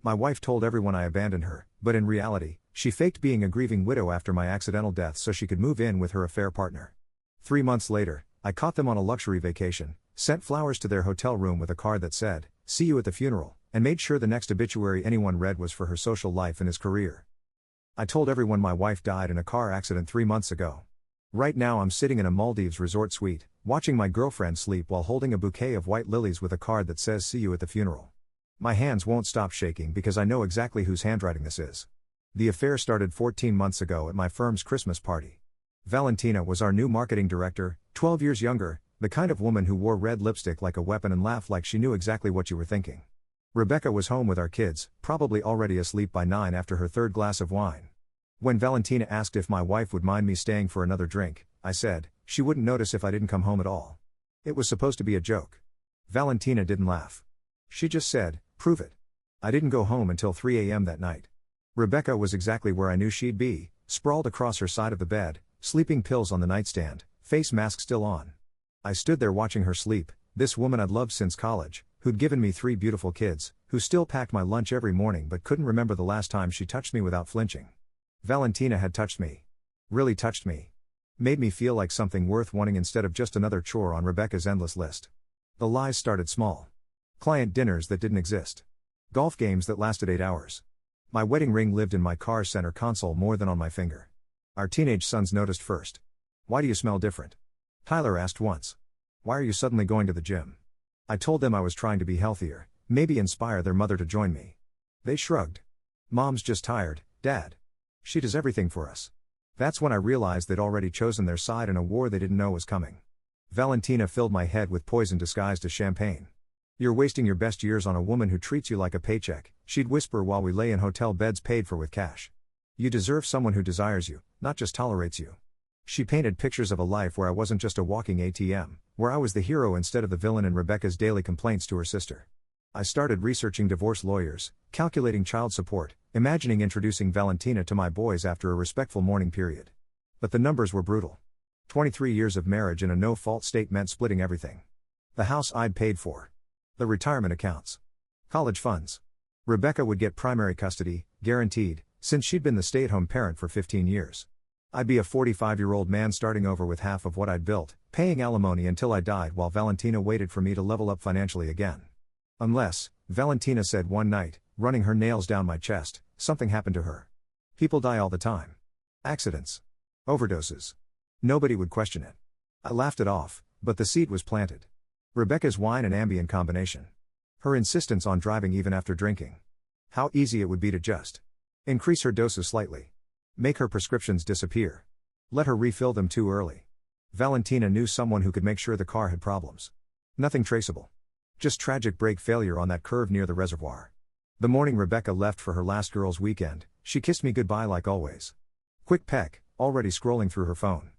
My wife told everyone I abandoned her, but in reality, she faked being a grieving widow after my accidental death so she could move in with her affair partner. 3 months later, I caught them on a luxury vacation, sent flowers to their hotel room with a card that said, "See you at the funeral," and made sure the next obituary anyone read was for her social life and his career. I told everyone my wife died in a car accident 3 months ago. Right now I'm sitting in a Maldives resort suite, watching my girlfriend sleep while holding a bouquet of white lilies with a card that says "See you at the funeral." My hands won't stop shaking because I know exactly whose handwriting this is. The affair started 14 months ago at my firm's Christmas party. Valentina was our new marketing director, 12 years younger, the kind of woman who wore red lipstick like a weapon and laughed like she knew exactly what you were thinking. Rebecca was home with our kids, probably already asleep by 9 after her third glass of wine. When Valentina asked if my wife would mind me staying for another drink, I said, she wouldn't notice if I didn't come home at all. It was supposed to be a joke. Valentina didn't laugh. She just said, "Prove it." I didn't go home until 3 a.m. that night. Rebecca was exactly where I knew she'd be, sprawled across her side of the bed, sleeping pills on the nightstand, face mask still on. I stood there watching her sleep, this woman I'd loved since college, who'd given me 3 beautiful kids, who still packed my lunch every morning but couldn't remember the last time she touched me without flinching. Valentina had touched me. Really touched me. Made me feel like something worth wanting instead of just another chore on Rebecca's endless list. The lies started small. Client dinners that didn't exist. Golf games that lasted 8 hours. My wedding ring lived in my car's center console more than on my finger. Our teenage sons noticed first. "Why do you smell different?" Tyler asked once. "Why are you suddenly going to the gym?" I told them I was trying to be healthier, maybe inspire their mother to join me. They shrugged. "Mom's just tired, Dad. She does everything for us." That's when I realized they'd already chosen their side in a war they didn't know was coming. Valentina filled my head with poison disguised as champagne. "You're wasting your best years on a woman who treats you like a paycheck," she'd whisper while we lay in hotel beds paid for with cash. "You deserve someone who desires you, not just tolerates you." She painted pictures of a life where I wasn't just a walking ATM, where I was the hero instead of the villain in Rebecca's daily complaints to her sister. I started researching divorce lawyers, calculating child support, imagining introducing Valentina to my boys after a respectful mourning period. But the numbers were brutal. 23 years of marriage in a no-fault state meant splitting everything. The house I'd paid for. The retirement accounts. College funds. Rebecca would get primary custody, guaranteed, since she'd been the stay-at-home parent for 15 years. I'd be a 45-year-old man starting over with half of what I'd built, paying alimony until I died while Valentina waited for me to level up financially again. Unless, Valentina said one night, running her nails down my chest, something happened to her. People die all the time. Accidents. Overdoses. Nobody would question it. I laughed it off, but the seed was planted. Rebecca's wine and Ambien combination. Her insistence on driving even after drinking. How easy it would be to just increase her doses slightly. Make her prescriptions disappear. Let her refill them too early. Valentina knew someone who could make sure the car had problems. Nothing traceable. Just tragic brake failure on that curve near the reservoir. The morning Rebecca left for her last girls' weekend, she kissed me goodbye like always. Quick peck, already scrolling through her phone.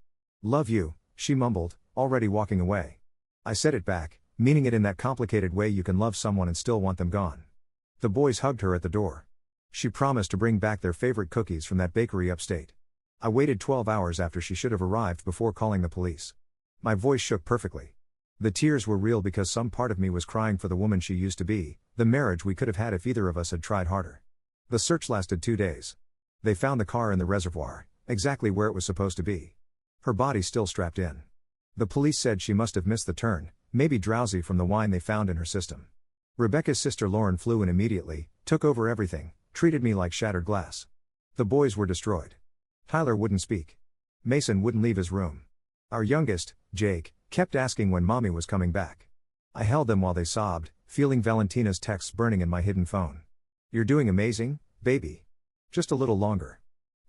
"Love you," she mumbled, already walking away. I said it back, meaning it in that complicated way you can love someone and still want them gone. The boys hugged her at the door. She promised to bring back their favorite cookies from that bakery upstate. I waited 12 hours after she should have arrived before calling the police. My voice shook perfectly. The tears were real because some part of me was crying for the woman she used to be, the marriage we could have had if either of us had tried harder. The search lasted 2 days. They found the car in the reservoir, exactly where it was supposed to be. Her body still strapped in. The police said she must have missed the turn, maybe drowsy from the wine they found in her system. Rebecca's sister Lauren flew in immediately, took over everything, treated me like shattered glass. The boys were destroyed. Tyler wouldn't speak. Mason wouldn't leave his room. Our youngest, Jake, kept asking when mommy was coming back. I held them while they sobbed, feeling Valentina's texts burning in my hidden phone. "You're doing amazing, baby. Just a little longer."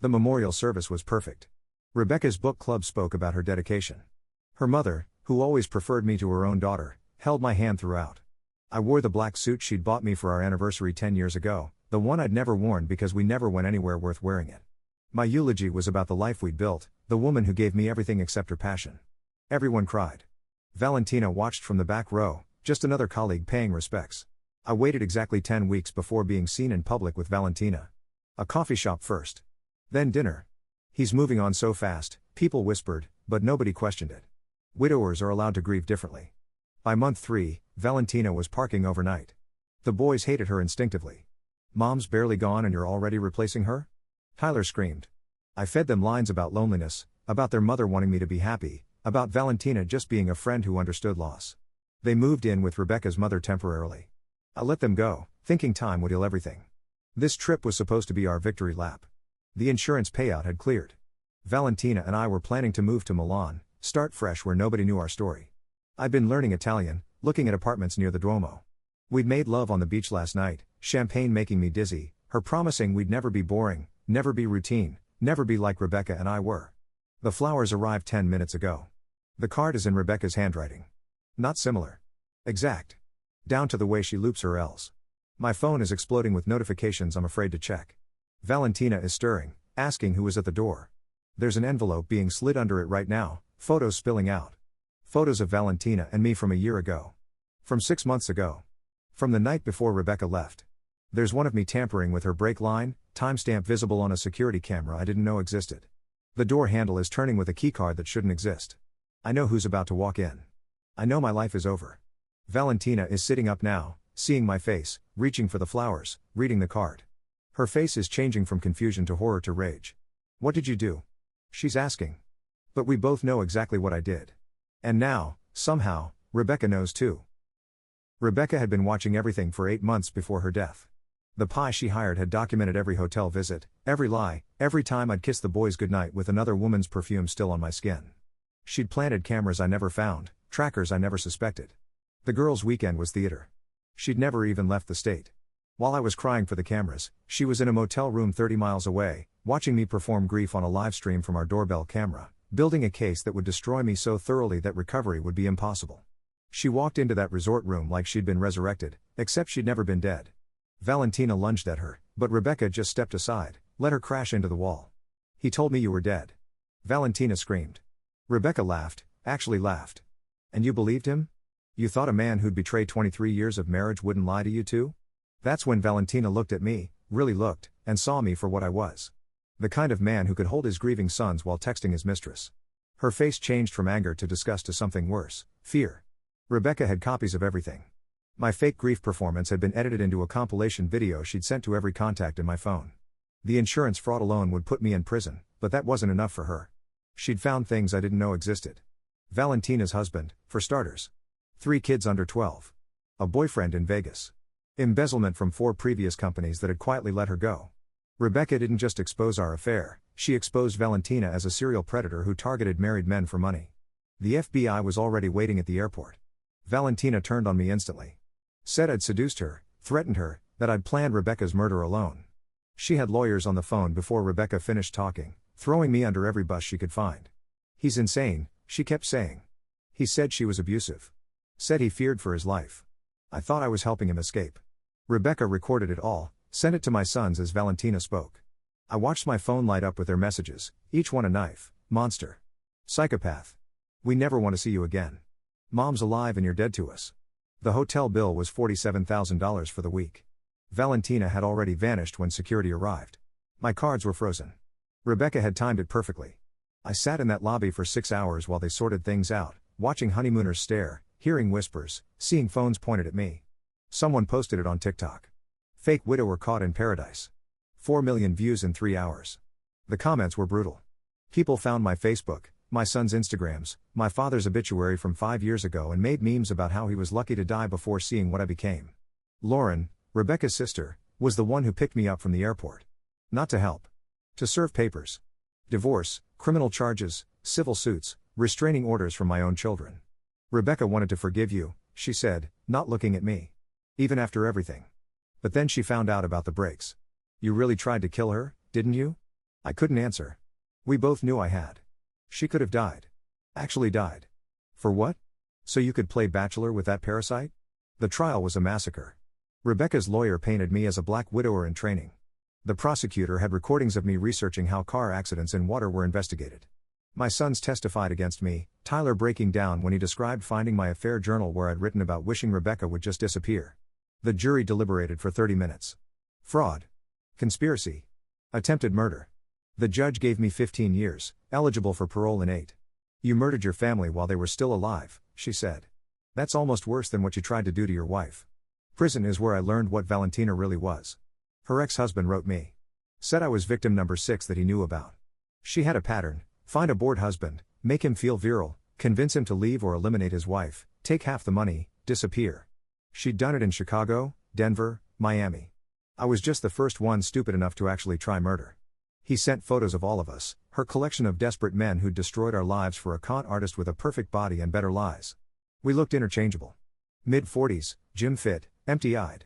The memorial service was perfect. Rebecca's book club spoke about her dedication. Her mother, who always preferred me to her own daughter, held my hand throughout. I wore the black suit she'd bought me for our anniversary 10 years ago, the one I'd never worn because we never went anywhere worth wearing it. My eulogy was about the life we'd built, the woman who gave me everything except her passion. Everyone cried. Valentina watched from the back row, just another colleague paying respects. I waited exactly 10 weeks before being seen in public with Valentina. A coffee shop first. Then dinner. "He's moving on so fast," people whispered, but nobody questioned it. Widowers are allowed to grieve differently. By month 3, Valentina was parking overnight. The boys hated her instinctively. Mom's barely gone and you're already replacing her? Tyler screamed. I fed them lines about loneliness, about their mother wanting me to be happy, about Valentina just being a friend who understood loss. They moved in with Rebecca's mother temporarily. I let them go, thinking time would heal everything. This trip was supposed to be our victory lap. The insurance payout had cleared. Valentina and I were planning to move to Milan, start fresh where nobody knew our story. I'd been learning Italian, looking at apartments near the Duomo. We'd made love on the beach last night, champagne making me dizzy, her promising we'd never be boring, never be routine, never be like Rebecca and I were. The flowers arrived 10 minutes ago. The card is in Rebecca's handwriting. Not similar. Exact. Down to the way she loops her L's. My phone is exploding with notifications I'm afraid to check. Valentina is stirring, asking who is at the door. There's an envelope being slid under it right now, photos spilling out. Photos of Valentina and me from a year ago. From 6 months ago. From the night before Rebecca left. There's one of me tampering with her brake line, timestamp visible on a security camera I didn't know existed. The door handle is turning with a keycard that shouldn't exist. I know who's about to walk in. I know my life is over. Valentina is sitting up now, seeing my face, reaching for the flowers, reading the card. Her face is changing from confusion to horror to rage. What did you do? She's asking. But we both know exactly what I did. And now, somehow, Rebecca knows too. Rebecca had been watching everything for 8 months before her death. The PI she hired had documented every hotel visit, every lie, every time I'd kissed the boys goodnight with another woman's perfume still on my skin. She'd planted cameras I never found, trackers I never suspected. The girls' weekend was theater. She'd never even left the state. While I was crying for the cameras, she was in a motel room 30 miles away, watching me perform grief on a live stream from our doorbell camera, building a case that would destroy me so thoroughly that recovery would be impossible. She walked into that resort room like she'd been resurrected, except she'd never been dead. Valentina lunged at her, but Rebecca just stepped aside, let her crash into the wall. He told me you were dead. Valentina screamed. Rebecca laughed, actually laughed. And you believed him? You thought a man who'd betrayed 23 years of marriage wouldn't lie to you too? That's when Valentina looked at me, really looked, and saw me for what I was. The kind of man who could hold his grieving sons while texting his mistress. Her face changed from anger to disgust to something worse, fear. Rebecca had copies of everything. My fake grief performance had been edited into a compilation video she'd sent to every contact in my phone. The insurance fraud alone would put me in prison, but that wasn't enough for her. She'd found things I didn't know existed. Valentina's husband, for starters. 3 kids under 12. A boyfriend in Vegas. Embezzlement from 4 previous companies that had quietly let her go. Rebecca didn't just expose our affair, she exposed Valentina as a serial predator who targeted married men for money. The FBI was already waiting at the airport. Valentina turned on me instantly. Said I'd seduced her, threatened her, that I'd planned Rebecca's murder alone. She had lawyers on the phone before Rebecca finished talking, throwing me under every bus she could find. He's insane, she kept saying. He said she was abusive. Said he feared for his life. I thought I was helping him escape. Rebecca recorded it all, sent it to my sons as Valentina spoke. I watched my phone light up with their messages, each one a knife, monster. Psychopath. We never want to see you again. Mom's alive and you're dead to us. The hotel bill was $47,000 for the week. Valentina had already vanished when security arrived. My cards were frozen. Rebecca had timed it perfectly. I sat in that lobby for 6 hours while they sorted things out, watching honeymooners stare, hearing whispers, seeing phones pointed at me. Someone posted it on TikTok. Fake widower caught in paradise. 4 million views in 3 hours. The comments were brutal. People found my Facebook, my son's Instagrams, my father's obituary from 5 years ago and made memes about how he was lucky to die before seeing what I became. Lauren, Rebecca's sister, was the one who picked me up from the airport. Not to help. To serve papers. Divorce, criminal charges, civil suits, restraining orders from my own children. Rebecca wanted to forgive you, she said, not looking at me. Even after everything. But then she found out about the breaks. You really tried to kill her, didn't you? I couldn't answer. We both knew I had. She could have died. Actually died. For what? So you could play bachelor with that parasite? The trial was a massacre. Rebecca's lawyer painted me as a black widower in training. The prosecutor had recordings of me researching how car accidents in water were investigated. My sons testified against me, Tyler breaking down when he described finding my affair journal where I'd written about wishing Rebecca would just disappear. The jury deliberated for 30 minutes. Fraud. Conspiracy. Attempted murder. The judge gave me 15 years, eligible for parole in 8. You murdered your family while they were still alive, she said. That's almost worse than what you tried to do to your wife. Prison is where I learned what Valentina really was. Her ex-husband wrote me. Said I was victim number 6 that he knew about. She had a pattern: find a bored husband, make him feel virile, convince him to leave or eliminate his wife, take half the money, disappear. She'd done it in Chicago, Denver, Miami. I was just the first one stupid enough to actually try murder. He sent photos of all of us, her collection of desperate men who'd destroyed our lives for a con artist with a perfect body and better lies. We looked interchangeable. Mid-40s, gym fit, empty-eyed.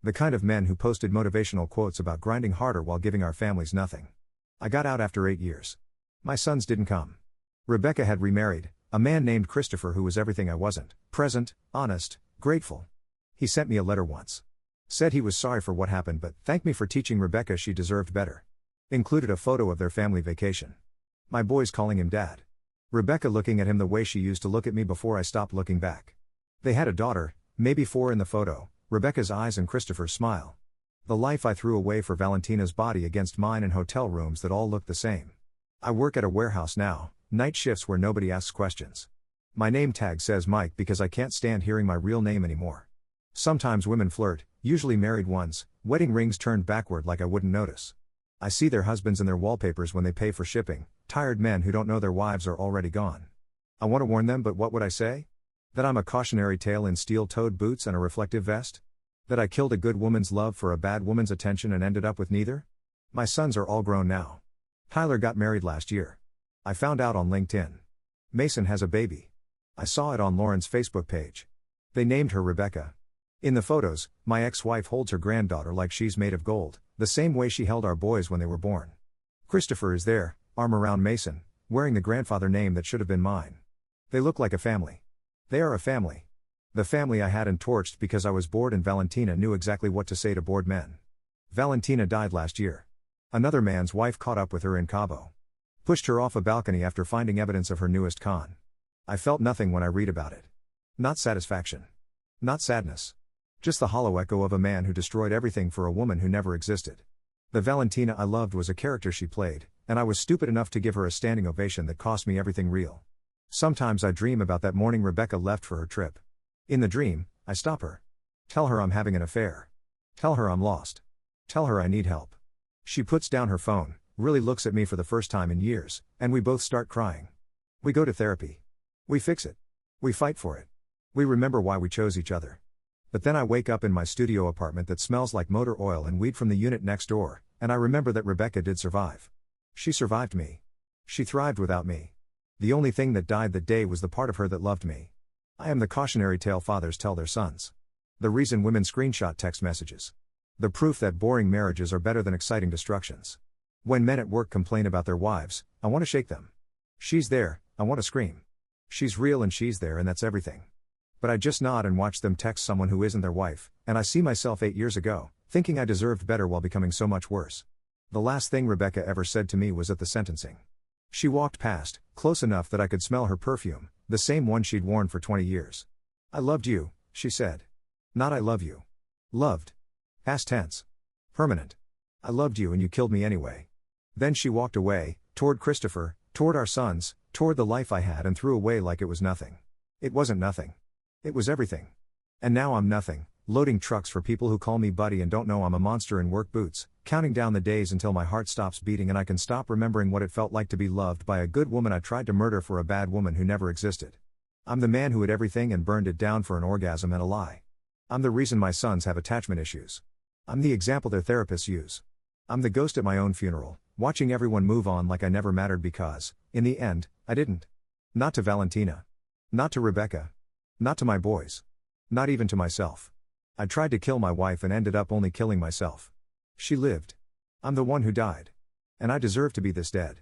The kind of men who posted motivational quotes about grinding harder while giving our families nothing. I got out after 8 years. My sons didn't come. Rebecca had remarried, a man named Christopher who was everything I wasn't: present, honest, grateful. He sent me a letter once. Said he was sorry for what happened but thanked me for teaching Rebecca she deserved better. Included a photo of their family vacation. My boys calling him dad. Rebecca looking at him the way she used to look at me before I stopped looking back. They had a daughter, maybe 4 in the photo, Rebecca's eyes and Christopher's smile. The life I threw away for Valentina's body against mine in hotel rooms that all looked the same. I work at a warehouse now, night shifts where nobody asks questions. My name tag says Mike because I can't stand hearing my real name anymore. Sometimes women flirt, usually married ones, wedding rings turned backward like I wouldn't notice. I see their husbands in their wallpapers when they pay for shipping, tired men who don't know their wives are already gone. I want to warn them, but what would I say? That I'm a cautionary tale in steel-toed boots and a reflective vest? That I killed a good woman's love for a bad woman's attention and ended up with neither? My sons are all grown now. Tyler got married last year. I found out on LinkedIn. Mason has a baby. I saw it on Lauren's Facebook page. They named her Rebecca. In the photos, my ex-wife holds her granddaughter like she's made of gold, the same way she held our boys when they were born. Christopher is there, arm around Mason, wearing the grandfather name that should have been mine. They look like a family. They are a family. The family I had torched because I was bored, and Valentina knew exactly what to say to bored men. Valentina died last year. Another man's wife caught up with her in Cabo. Pushed her off a balcony after finding evidence of her newest con. I felt nothing when I read about it. Not satisfaction. Not sadness. Just the hollow echo of a man who destroyed everything for a woman who never existed. The Valentina I loved was a character she played, and I was stupid enough to give her a standing ovation that cost me everything real. Sometimes I dream about that morning Rebecca left for her trip. In the dream, I stop her. Tell her I'm having an affair. Tell her I'm lost. Tell her I need help. She puts down her phone, really looks at me for the first time in years, and we both start crying. We go to therapy. We fix it. We fight for it. We remember why we chose each other. But then I wake up in my studio apartment that smells like motor oil and weed from the unit next door, and I remember that Rebecca did survive. She survived me. She thrived without me. The only thing that died that day was the part of her that loved me. I am the cautionary tale fathers tell their sons. The reason women screenshot text messages. The proof that boring marriages are better than exciting destructions. When men at work complain about their wives, I want to shake them. She's there, I want to scream. She's real and she's there, and that's everything. But I just nod and watch them text someone who isn't their wife, and I see myself 8 years ago, thinking I deserved better while becoming so much worse. The last thing Rebecca ever said to me was at the sentencing. She walked past, close enough that I could smell her perfume, the same one she'd worn for 20 years. I loved you, she said. Not I love you. Loved. Past tense. Permanent. I loved you and you killed me anyway. Then she walked away, toward Christopher, toward our sons, toward the life I had, and threw away like it was nothing. It wasn't nothing. It was everything. And now I'm nothing, loading trucks for people who call me buddy and don't know I'm a monster in work boots, counting down the days until my heart stops beating and I can stop remembering what it felt like to be loved by a good woman I tried to murder for a bad woman who never existed. I'm the man who had everything and burned it down for an orgasm and a lie. I'm the reason my sons have attachment issues. I'm the example their therapists use. I'm the ghost at my own funeral, watching everyone move on like I never mattered because, in the end, I didn't. Not to Valentina. Not to Rebecca. Not to my boys. Not even to myself. I tried to kill my wife and ended up only killing myself. She lived. I'm the one who died. And I deserve to be this dead.